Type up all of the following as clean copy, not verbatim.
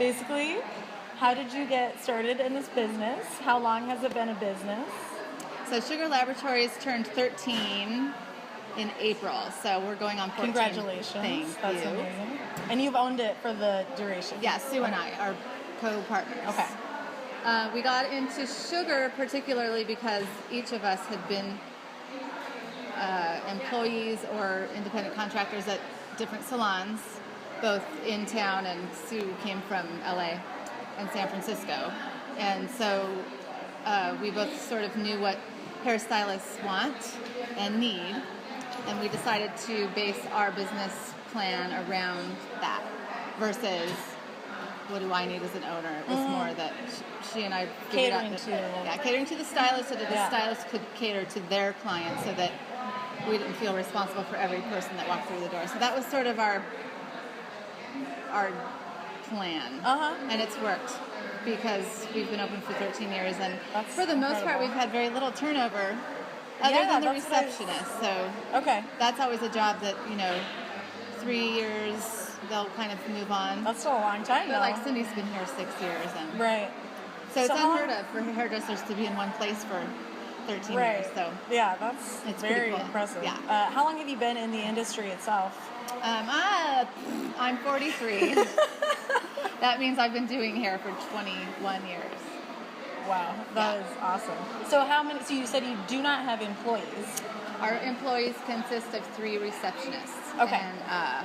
basically, how did you get started in this business? How long has it been a business? So Sugar Laboratories turned 13 in April, so we're going on 14. Congratulations. Thank That's you. amazing. And you've owned it for the duration? Yeah, Sue and I are co-partners. Okay. We got into sugar particularly because each of us had been employees or independent contractors at different salons, both in town, and Sue came from LA and San Francisco. And so we both sort of knew what hairstylists want and need, and we decided to base our business plan around that versus what do I need as an owner. It was more that she and I Catering catering to the stylist so that the stylist could cater to their clients so that we didn't feel responsible for every person that walked through the door. So that was sort of our plan. And it's worked because we've been open for 13 years, and for the most part we've had very little turnover other than the receptionist. So that's always a job that, 3 years they'll kind of move on. That's still a long time, but like Cindy's been here 6 years, and so it's unheard of for hairdressers to be in one place for 13 years. So yeah, it's very cool. impressive. Yeah. How long have you been in the industry itself? I'm 43. That means I've been doing hair for 21 years. Wow, that is awesome. So so you said you do not have employees? Our employees consist of 3 receptionists. Okay. And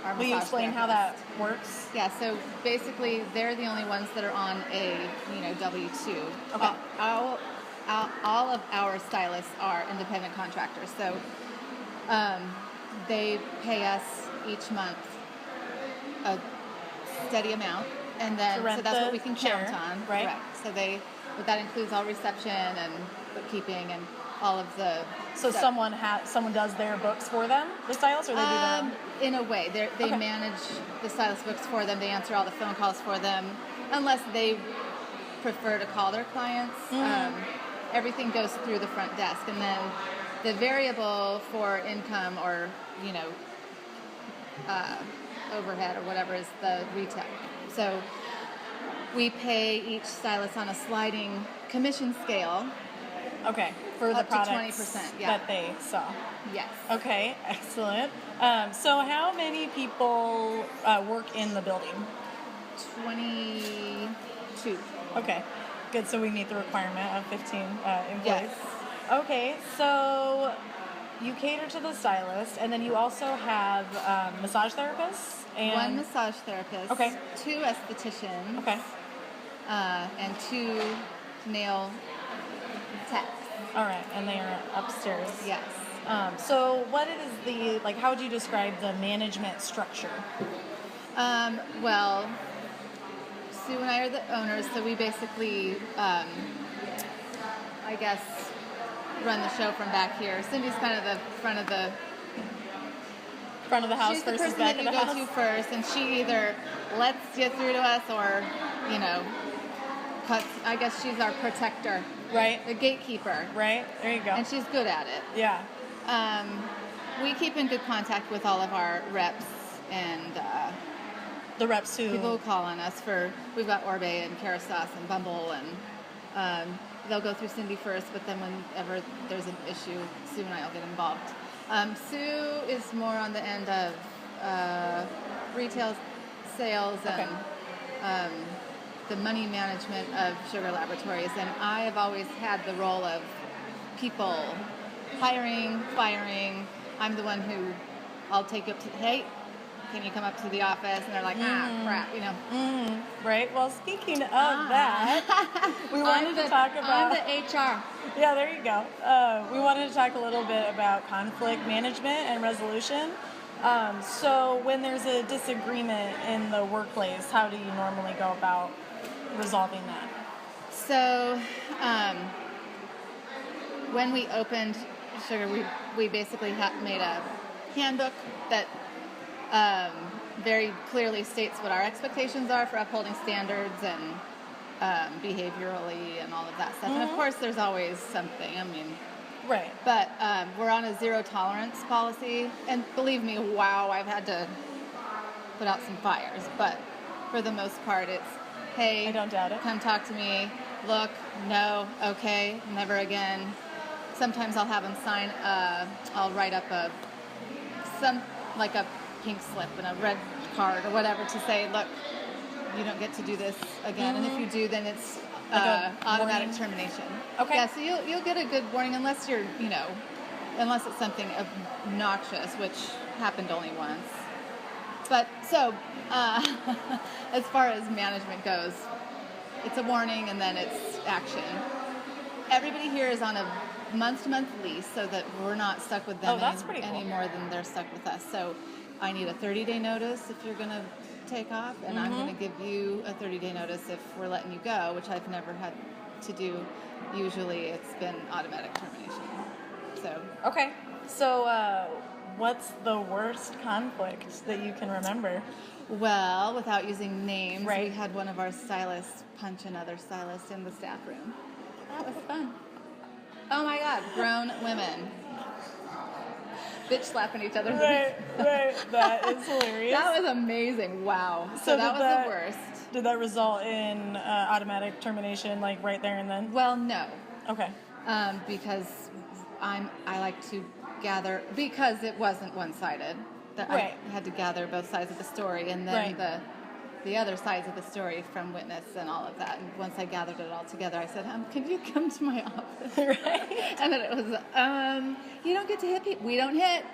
our will you explain how that works? Yeah, so basically they're the only ones that are on a W-2. Okay. All of our stylists are independent contractors, so they pay us each month a steady amount, and then so that's what we can count on, right? Correct. So but that includes all reception and bookkeeping and all of the. So stuff. Someone does their books for them, the stylists, or they do their own? In a way, they manage the stylist books for them. They answer all the phone calls for them, unless they prefer to call their clients. Everything goes through the front desk, and then the variable for income or overhead or whatever is the retail. So we pay each stylist on a sliding commission scale. Okay, for the products to 20%, that they sell. Yes. Okay, excellent. So how many people work in the building? 22. Okay, good. So we meet the requirement of 15 employees. Yes. Okay, so you cater to the stylist, and then you also have massage therapists? And 1 massage therapist. Okay. 2 estheticians. Okay. And 2 nail techs. All right, and they are upstairs. Yes. So what is how would you describe the management structure? Well, Sue and I are the owners, so we basically, I guess, run the show from back here. Cindy's kind of the front of the house she's the versus person back that of the you house. go to first, and she either lets you through to us or, cuts. I guess she's our protector. Right. The gatekeeper. Right. There you go. And she's good at it. Yeah. We keep in good contact with all of our reps and the reps who people who call on us we've got Orbe and Kerastase and Bumble, and they'll go through Cindy first, but then whenever there's an issue, Sue and I will get involved. Sue is more on the end of retail sales and the money management of Sugar Laboratories, and I have always had the role of people hiring, firing. I'm the one who I'll take up to, hey, can you come up to the office? And they're like, crap, Right. Well, speaking of that, we wanted to talk about... I'm the HR. Yeah, there you go. We wanted to talk a little bit about conflict management and resolution. So when there's a disagreement in the workplace, how do you normally go about resolving that? So when we opened Sugar, we basically made a handbook that very clearly states what our expectations are for upholding standards and behaviorally and all of that stuff. And of course, there's always something. Right. But we're on a zero tolerance policy, and believe me, wow, I've had to put out some fires. But for the most part, it's, hey, I don't doubt it. come talk to me. Look, no, okay, never again. Sometimes I'll have them sign. I'll write up a pink slip and a red card or whatever to say, look, you don't get to do this again. And if you do, then it's Like a automatic warning? termination. Okay. Yeah, so you'll get a good warning unless you're, unless it's something obnoxious, which happened only once. But so, as far as management goes, it's a warning and then it's action. Everybody here is on a month-to-month lease so that we're not stuck with them that's pretty cool. any more than they're stuck with us. So I need a 30-day notice if you're going to take off, and I'm going to give you a 30-day notice if we're letting you go, which I've never had to do. Usually it's been automatic termination. So Okay. So, what's the worst conflict that you can remember? well, without using names, Right. we had one of our stylists punch another stylist in the staff room. That was fun. Oh my God, grown women. Bitch slapping each other. Right. That is hilarious. That was amazing. Wow. So that was the worst. Did that result in automatic termination, like right there and then? Well, no. Okay. Because I like to gather, because it wasn't one-sided. Right. I had to gather both sides of the story, and then Right. the other sides of the story from witness and all of that. And once I gathered it all together, I said, can you come to my office? Right. And then it was, you don't get to hit people. We don't hit.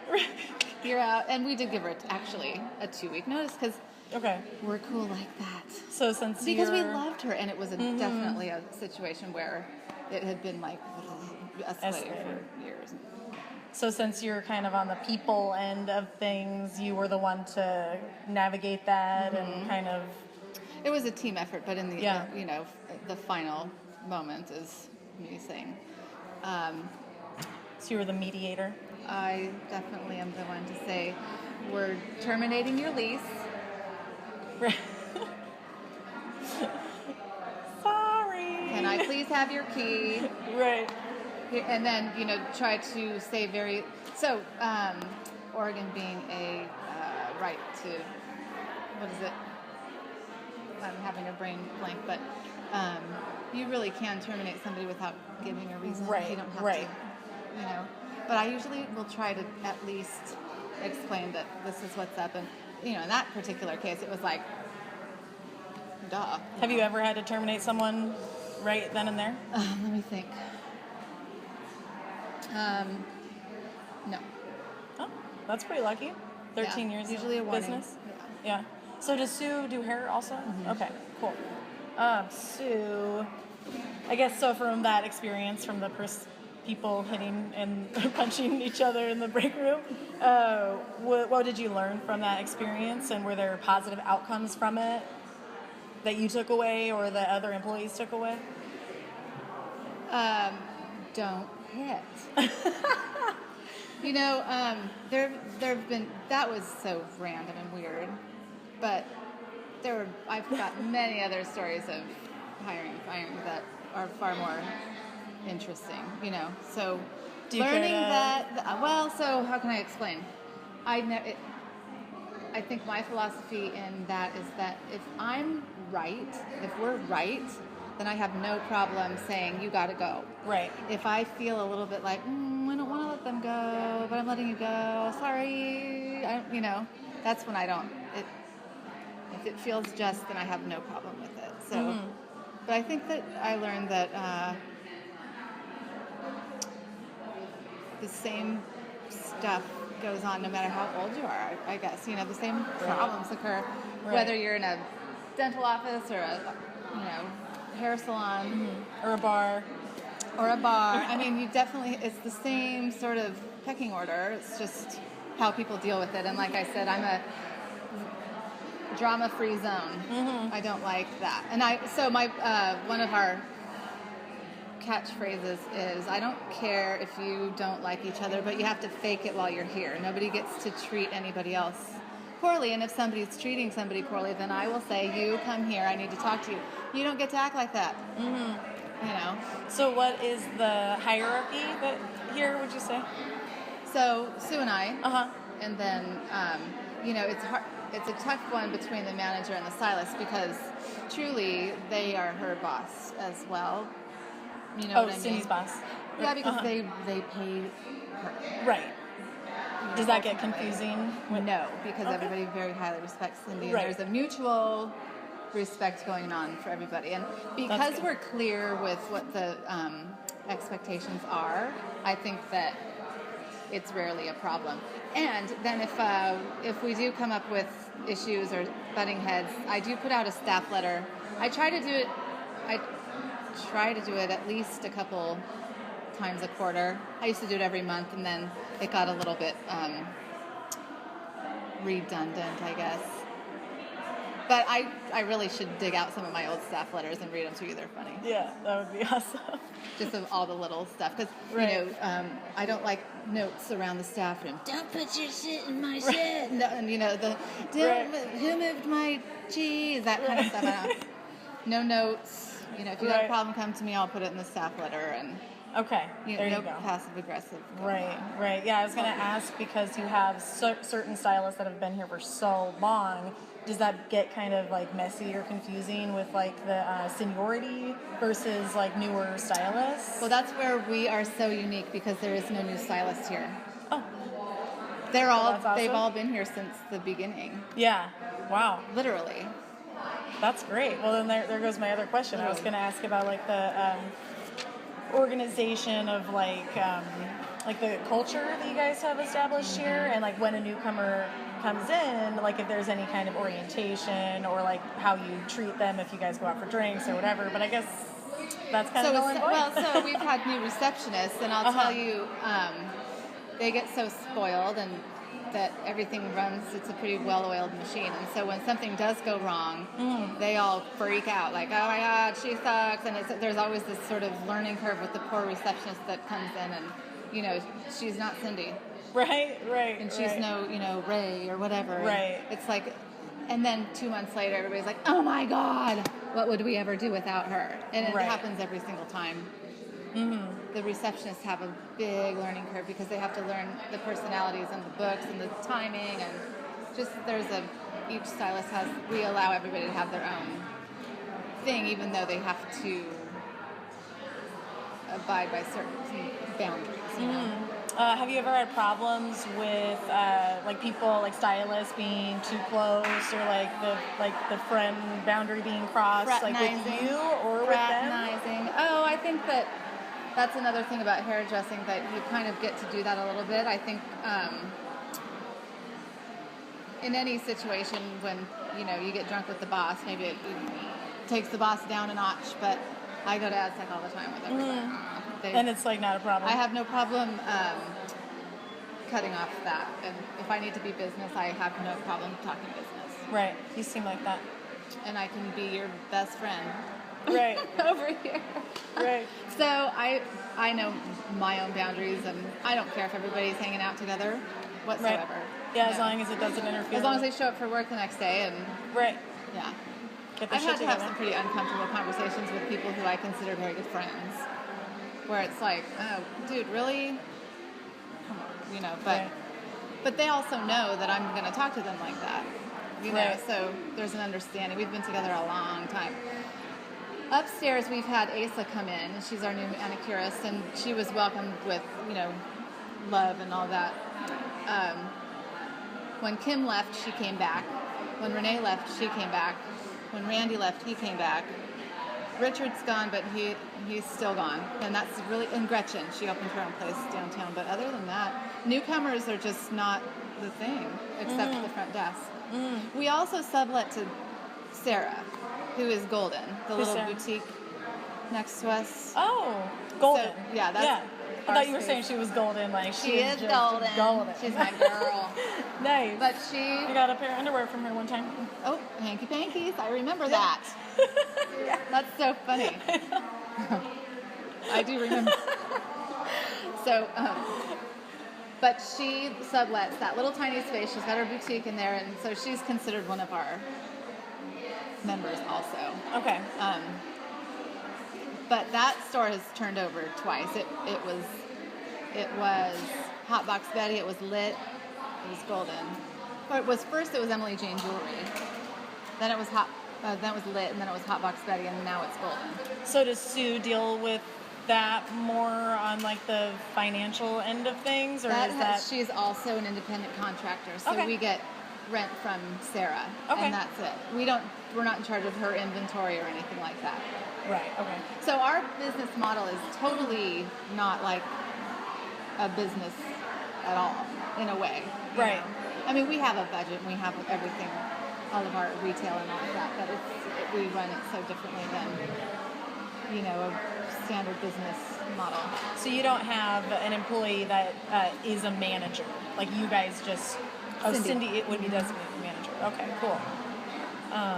You're out. And we did give her actually a 2-week notice because Okay. we're cool like that. So since Because we you're loved her, and it was definitely a situation where it had been like escalating for years. So since you're kind of on the people end of things, you were the one to navigate that and kind of. It was a team effort, but in the Yeah. the final moment is me saying, So you were the mediator. I definitely am the one to say, we're terminating your lease. Sorry. Can I please have your key? Right. And then, try to say Oregon being a right to, what is it? I'm having a brain blank, but you really can terminate somebody without giving a reason. Right, You don't have right. to, But I usually will try to at least explain that this is what's up. And, in that particular case, it was like, duh. Have you ever had to terminate someone right then and there? Let me think. No. Oh, that's pretty lucky. 13 Yeah, years usually a of warning. business. Yeah. So does Sue do hair also? Okay, cool. Sue, I guess so from that experience, from the people hitting and punching each other in the break room, what did you learn from that experience, and were there positive outcomes from it that you took away or that other employees took away? Don't hit. There've been, that was so random and weird, but I've got many other stories of hiring and firing that are far more interesting, so Do you learning care to- so how can I explain? I think my philosophy in that is that if we're right, then I have no problem saying you got to go. Right. If I feel a little bit like, I don't want to let them go, but I'm letting you go, sorry, that's when I don't. If it feels just, then I have no problem with it. So, but I think that I learned that the same stuff goes on no matter how old you are, I guess. The same problems occur, whether you're in a dental office or a, hair salon. Or a bar. Or a bar. I mean, it's the same sort of pecking order. It's just how people deal with it. And like I said, I'm a drama-free zone. I don't like that. And one of our catchphrases is, I don't care if you don't like each other, but you have to fake it while you're here. Nobody gets to treat anybody else poorly. And if somebody's treating somebody poorly, then I will say, you come here, I need to talk to you. You don't get to act like that. So what is the hierarchy here, would you say? So Sue and I, Uh-huh. and then, it's hard. it's a tough one between the manager and the stylist because truly they are her boss as well. You know what I mean? Cindy's boss. Yeah, because Uh-huh. they pay her. Right. Does that get confusing? No, because Okay. everybody very highly respects Cindy, Right. and there's a mutual respect going on for everybody. And because good. we're clear with what the expectations are, I think that it's rarely a problem. And then if we do come up with issues or butting heads, I do put out a staff letter. I try to do it. I try to do it at least a couple times a quarter. I used to do it every month, and then it got a little bit redundant, I guess. But I really should dig out some of my old staff letters and read them to you. They're funny. Yeah, that would be awesome. Just of all the little stuff. Because, Right. you know, I don't like notes around the staff room. Don't put your shit in my shit. No, and, you know, who moved my cheese? That kind of stuff. I don't, no notes. You know, if you have a Right. problem, come to me. I'll put it in the staff letter. And, Okay, you there know, you no go. passive aggressive. Right, right. Yeah, I was going to ask because you have certain stylists that have been here for so long. Does that get kind of like messy or confusing with like the seniority versus like newer stylists? Well, that's where we are so unique because there is no new stylist here. Oh, They're all that's awesome. they've all been here since the beginning, yeah. Wow, literally. that's great. Well, then there goes my other question. I was going to ask about like the organization of like the culture that you guys have established here, and like when a newcomer comes in, like if there's any kind of orientation or like how you treat them if you guys go out for drinks or whatever. But I guess that's kind of null and void. So we've had new receptionists, and I'll tell you, they get so spoiled and that everything runs. It's a pretty well-oiled machine, and so when something does go wrong, they all freak out, like, "Oh my God, she sucks!" And there's always this sort of learning curve with the poor receptionist that comes in, and you know, she's not Cindy, Right, and she's right. no, you know, Ray or whatever. Right. And it's like, and then 2 months later, everybody's like, "Oh my God, what would we ever do without her?" And it Right. happens every single time. The receptionists have a big learning curve because they have to learn the personalities and the books and the timing, and just each stylist we allow everybody to have their own thing, even though they have to abide by certain boundaries, you know? Have you ever had problems with like people, like stylists, being too close, or like the friend boundary being crossed, like with Fraternizing. you or with them? Fraternizing. Oh, I think that's another thing about hairdressing, that you kind of get to do that a little bit. I think in any situation when, you know, you get drunk with the boss, maybe it takes the boss down a notch, but I go to Aztec all the time with everybody. And it's like not a problem. I have no problem cutting off that, and if I need to be business, I have no problem talking business. Right. You seem like that. And I can be your best friend. Right. Over here. Right. So I know my own boundaries, and I don't care if everybody's hanging out together whatsoever. Right. Yeah, as No. long as it doesn't interfere. As long as they show up for work the next day, and Right. yeah. Get the I've shit had to have together. some pretty uncomfortable conversations with people who I consider very good friends, where it's like, "Oh, dude, really? Come on," you know. But Right. but they also know that I'm going to talk to them like that, you know. Right. So there's an understanding. We've been together a long time. Upstairs, we've had Asa come in. She's our new manicurist, and she was welcomed with, you know, love and all that. When Kim left, she came back. When Renee left, she came back. When Randy left, he came back. Richard's gone, but he's still gone. And that's really, and Gretchen, she opened her own place downtown. But other than that, newcomers are just not the thing, except the front desk. We also sublet to Sarah, who is Golden, the Who's little Sarah? boutique next to us. Oh, golden. yeah, that's I our thought you were space. saying she was golden. Like She is just golden. golden. She's my girl. Nice. But I got a pair of underwear from her one time. oh, hanky pankies, I remember that. That's so funny. I do remember. So, but she sublets that little tiny space. She's got her boutique in there, and so she's considered one of our members also. Okay. But that store has turned over twice. It was Hotbox Betty. It was lit. It was Golden. it was Emily Jane Jewelry. Then it was then it was Lit, and then it was Hot Box Betty, and now it's Golden. So does Sue deal with that more on like the financial end of things, or is that? She's also an independent contractor, so Okay. we get rent from Sarah, Okay. and that's it. We're not in charge of her inventory or anything like that. Right. Okay. So our business model is totally not like a business at all, in a way. you Right. know. I mean, we have a budget, and we have everything, all of our retail and all of that, but we run it so differently than, a standard business model. So you don't have an employee that is a manager, like you guys just. Oh, Cindy. Cindy, it would be designated manager. Okay, cool.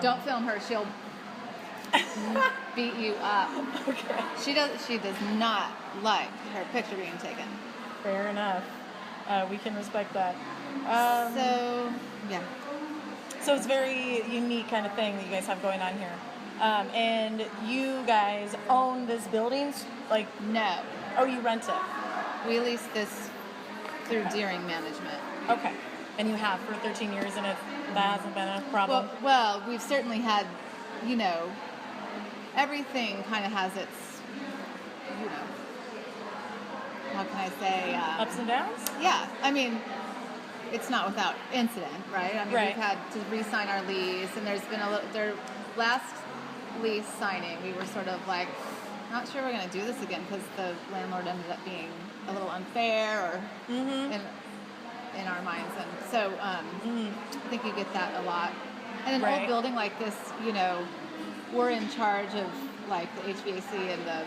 Don't film her; she'll beat you up. Okay. She does not like her picture being taken. Fair enough. We can respect that. So yeah. So it's a very unique kind of thing that you guys have going on here. And you guys own this building? Like, No, oh, you rent it? we lease this through Deering Management. Okay. And you have for 13 years, and that hasn't been a problem? Well, we've certainly had, everything kind of has its, how can I say? Ups and downs? Yeah, I mean, it's not without incident, right? I mean, Right. we've had to re-sign our lease, and there's been their last lease signing, we were sort of like, not sure we're going to do this again because the landlord ended up being a little unfair or in our minds. And so I think you get that a lot. And an Right. old building like this, we're in charge of like the HVAC and the,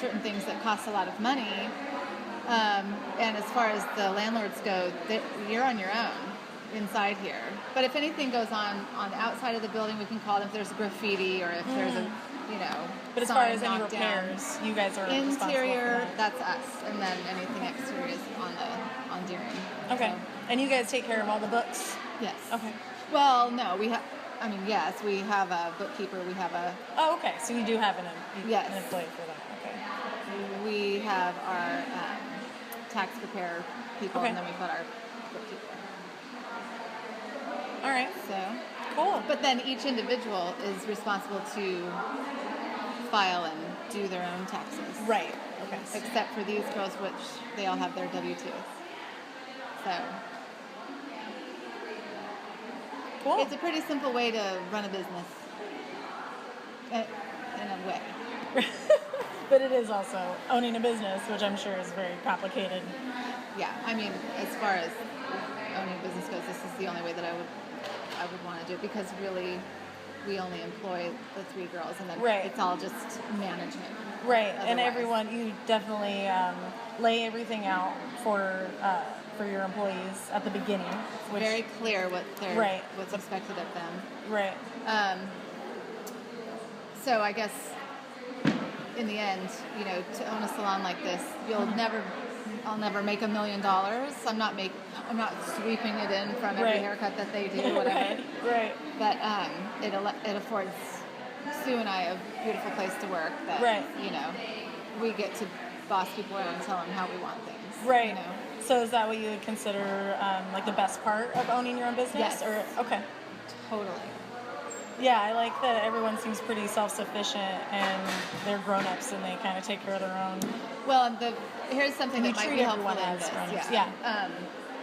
certain things that cost a lot of money. And as far as the landlords go, you're on your own inside here. But if anything goes on the outside of the building, we can call them if there's graffiti or if there's a, But as far sign as any knocked down. repairs, you guys are responsible for Interior, that. that's us, and then anything exterior is on Deering. Okay. So, And you guys take care of all the books? yes. Okay. Well, no, yes, we have a bookkeeper. We have Oh, okay. So you do have an Yes. employee for that. Okay. we have our tax preparer people, Okay. and then we've got our bookkeeper. All right. So, Cool. but then each individual is responsible to file and do their own taxes. Right. Okay. Except for these girls, which they all have their W-2s. So. Cool. It's a pretty simple way to run a business, in a way. But it is also owning a business, which I'm sure is very complicated. Yeah, I mean, as far as owning a business goes, this is the only way that I would want to do it because really, we only employ the 3 girls, and then Right. it's all just management. Right. And Otherwise. everyone, you definitely lay everything out for your employees at the beginning. Which, Very clear Right. what's expected of them. Right. So I guess in the end, to own a salon like this, I'll never make $1 million. I'm not sweeping it in from every Right. haircut that they do, whatever. Right. But it affords Sue and I a beautiful place to work that, Right. we get to boss people around and tell them how we want things. Right. So is that what you would consider like the best part of owning your own business? Yes. Or okay. Totally. Yeah, I like that everyone seems pretty self-sufficient and they're grown-ups and they kind of take care of their own. Well, here's something And that you might treat be helpful everyone in as this. grown-ups, Yeah. yeah.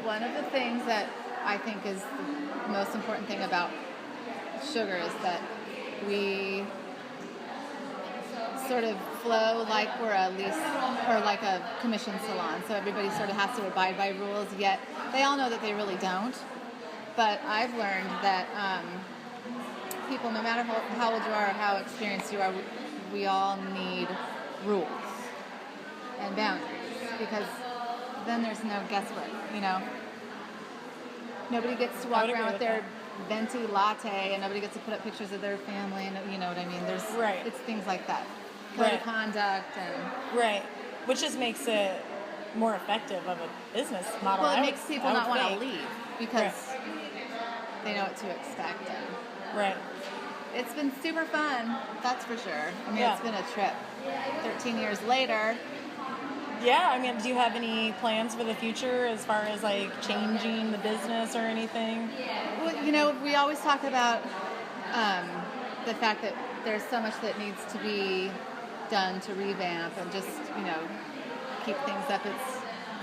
One of the things that I think is the most important thing about Sugar is that we sort of flow like we're a lease or like a commission salon. So everybody sort of has to abide by rules, yet they all know that they really don't. But I've learned that people, no matter how old you are or how experienced you are, we all need rules and boundaries because then there's no guesswork, Nobody gets to walk agree around with with their venti latte and nobody gets to put up pictures of their family and you know what I mean? Right. It's things like that. Code Right. of conduct and Right. Which just makes it more effective of a business model. well, it I makes would- people I not would want to think. leave because they know what to expect. And Right. it's been super fun, that's for sure. I mean, Yeah. it's been a trip. 13 years later, Yeah, I mean, do you have any plans for the future as far as like changing the business or anything? Well, we always talk about um, the fact that there's so much that needs to be done to revamp and just keep things up.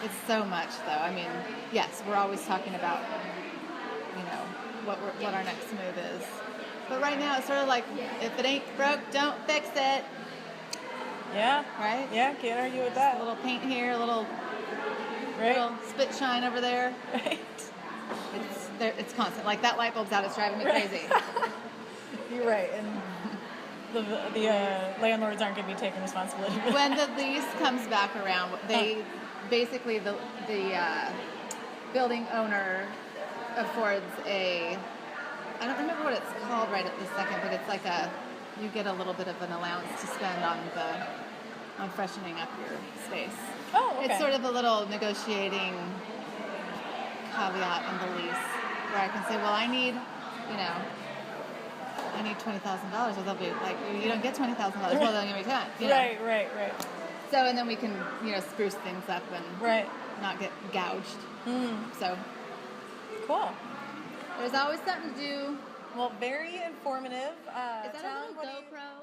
It's so much though. I mean, yes, we're always talking about what our next move is. But right now it's sort of like if it ain't broke, don't fix it. Yeah. Right? Yeah, can't argue with A that. little paint here, a little Right. spit shine over there. Right. It's constant. Like that light bulb's out. It's driving me crazy. You're right, and the landlords aren't going to be taking responsibility for When that. the lease comes back around, they basically the building owner affords I don't remember what it's called right at this second, but it's like you get a little bit of an allowance to spend on freshening up your space. Oh, okay. It's sort of a little negotiating caveat in the lease where I can say, well, I need $20,000. Well, they'll be like, you don't get $20,000. Well, then we can't. Right. So, and then we can, spruce things up and Right. not get gouged. So, Cool. there's always something to do. Well, very informative. Is that a Talon, little what do you- GoPro?